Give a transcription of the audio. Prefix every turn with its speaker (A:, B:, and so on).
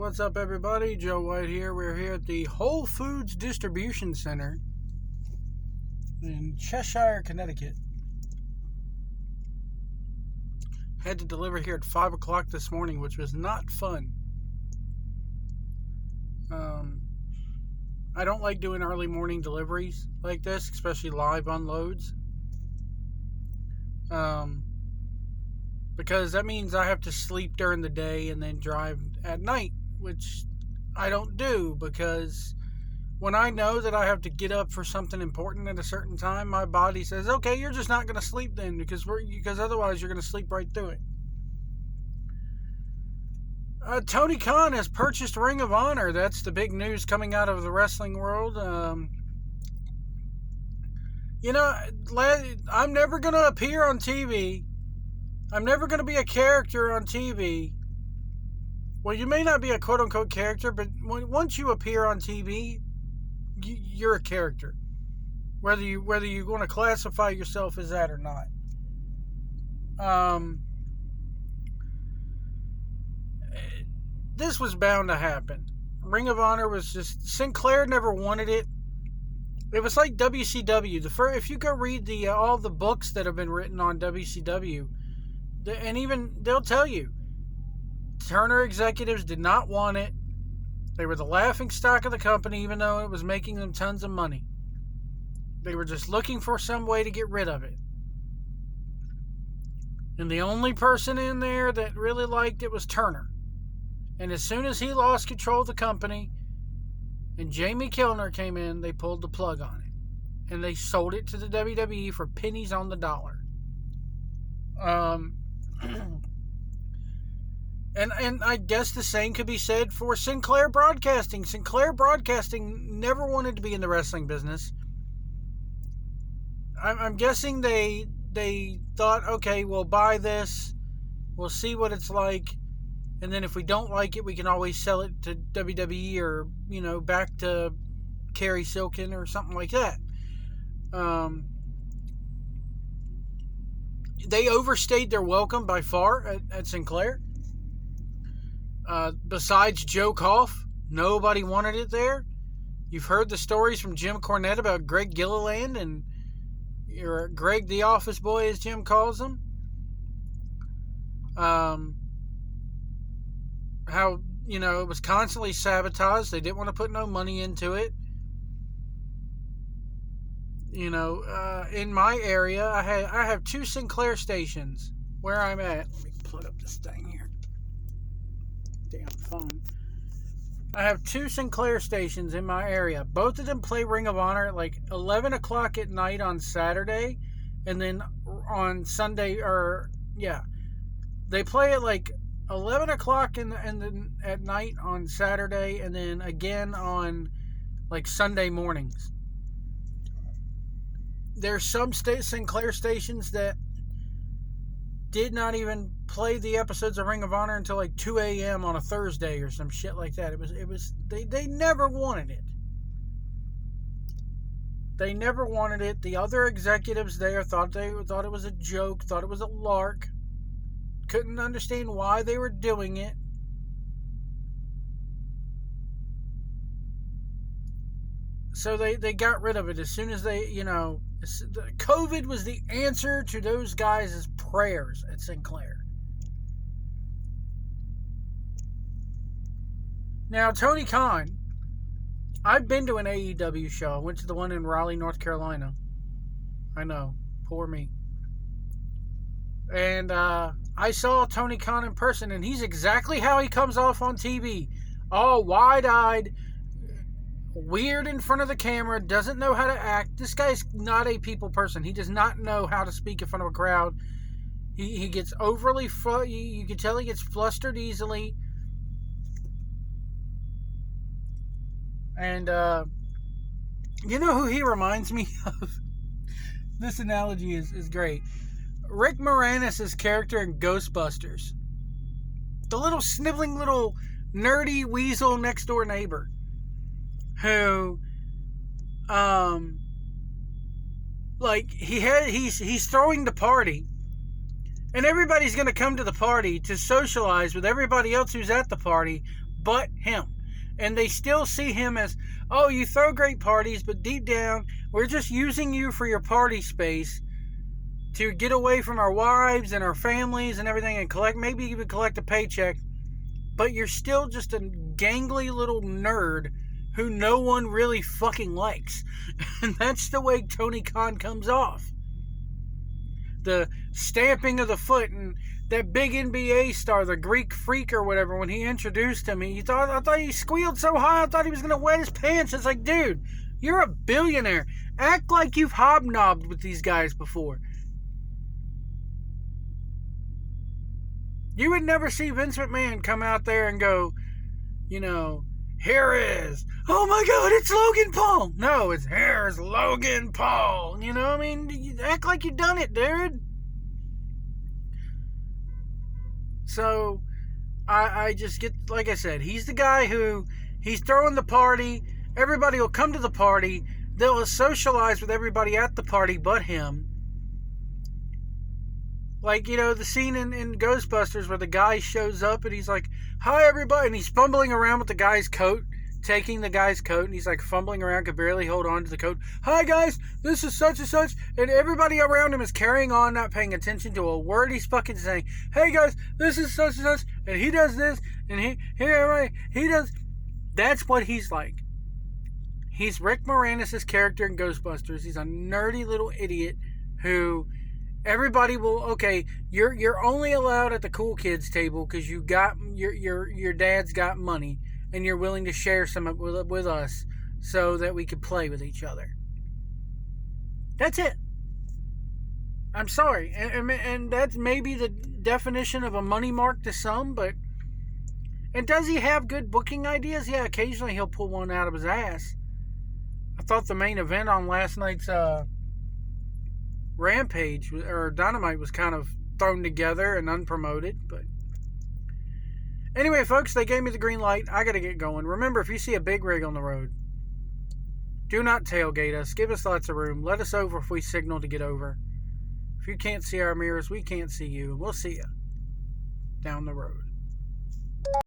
A: What's up, everybody? Joe White here. We're here at the Whole Foods Distribution Center in Cheshire, Connecticut. Had to deliver here at 5 o'clock this morning, which was not fun. I don't like doing early morning deliveries like this, especially live unloads. Because that means I have to sleep during the day and then drive at night, which I don't do, because when I know that I have to get up for something important at a certain time, my body says, okay, you're just not going to sleep then, because otherwise you're going to sleep right through it. Tony Kahn has purchased Ring of Honor. That's the big news coming out of the wrestling world. I'm never going to appear on TV. I'm never going to be a character on TV. Well, you may not be a quote-unquote character, but once you appear on TV, you're a character. Whether you're going to classify yourself as that or not. This was bound to happen. Ring of Honor was just... Sinclair never wanted it. It was like WCW. If you go read all the books that have been written on WCW... And even, they'll tell you, Turner executives did not want it. They were the laughing stock of the company, even though it was making them tons of money. They were just looking for some way to get rid of it. And the only person in there that really liked it was Turner. And as soon as he lost control of the company, and Jamie Kilner came in, they pulled the plug on it. And they sold it to the WWE for pennies on the dollar. And I guess the same could be said for Sinclair Broadcasting. Sinclair Broadcasting never wanted to be in the wrestling business. I'm guessing they thought, okay, we'll buy this, we'll see what it's like, and then if we don't like it, we can always sell it to WWE or, back to Kerry Silkin or something like that. They overstayed their welcome by far at Sinclair. Besides Joe Koff, nobody wanted it there. You've heard the stories from Jim Cornette about Greg Gilliland and Greg the Office Boy, as Jim calls him. How, it was constantly sabotaged. They didn't want to put no money into it. In my area, I have 2 Sinclair stations where I'm at. Let me plug up this thing here. Damn phone. I have 2 Sinclair stations in my area. Both of them play Ring of Honor at like 11 o'clock at night on Saturday, and then on Sunday, they play at like 11 o'clock at night on Saturday, and then again on like Sunday mornings. There's some Sinclair stations that did not even play the episodes of Ring of Honor until like 2 a.m. on a Thursday or some shit like that. They never wanted it. They never wanted it. The other executives there thought it was a joke, thought it was a lark. Couldn't understand why they were doing it. So they got rid of it as soon as they, COVID was the answer to those guys' prayers at Sinclair. Now, Tony Kahn, I've been to an AEW show. I went to the one in Raleigh, North Carolina. I know, poor me. And I saw Tony Kahn in person, and he's exactly how he comes off on TV. All wide-eyed, weird in front of the camera, doesn't know how to act. This guy's not a people person. He does not know how to speak in front of a crowd. He gets overly, you can tell he gets flustered easily. And, you know who he reminds me of? This analogy is great. Rick Moranis' character in Ghostbusters. The little sniveling little nerdy weasel next door neighbor. Who, he's throwing the party, and everybody's going to come to the party to socialize with everybody else who's at the party, but him. And they still see him as, oh, you throw great parties, but deep down, we're just using you for your party space to get away from our wives and our families and everything and maybe even collect a paycheck. But you're still just a gangly little nerd who no one really fucking likes. And that's the way Tony Kahn comes off. The stamping of the foot, and that big NBA star, the Greek freak or whatever, when he introduced him, I thought he squealed so high, I thought he was going to wet his pants. It's like, dude, you're a billionaire. Act like you've hobnobbed with these guys before. You would never see Vince McMahon come out there and go, here is, oh my God, it's Logan Paul. No, it's here's Logan Paul. You act like you done it, dude. So, I just get, like I said, he's the guy who, he's throwing the party. Everybody will come to the party. They'll socialize with everybody at the party but him. Like, the scene in Ghostbusters where the guy shows up and he's like, hi, everybody. And he's fumbling around with the guy's coat, taking the guy's coat. And he's like fumbling around, could barely hold on to the coat. Hi, guys, this is such and such. And everybody around him is carrying on, not paying attention to a word he's fucking saying. Hey, guys, this is such and such. And he does this. And he does. That's what he's like. He's Rick Moranis' character in Ghostbusters. He's a nerdy little idiot who... Everybody will, okay, you're only allowed at the cool kids table because you got your dad's got money and you're willing to share some with us so that we could play with each other. That's it. I'm sorry. And that's maybe the definition of a money mark to some, but... And does he have good booking ideas? Yeah, occasionally he'll pull one out of his ass. I thought the main event on last night's... Rampage or Dynamite was kind of thrown together and unpromoted, but anyway, folks, they gave me the green light. I gotta get going. Remember, if you see a big rig on the road, do not tailgate us. Give us lots of room. Let us over if we signal to get over. If you can't see our mirrors, we can't see you. We'll see you down the road.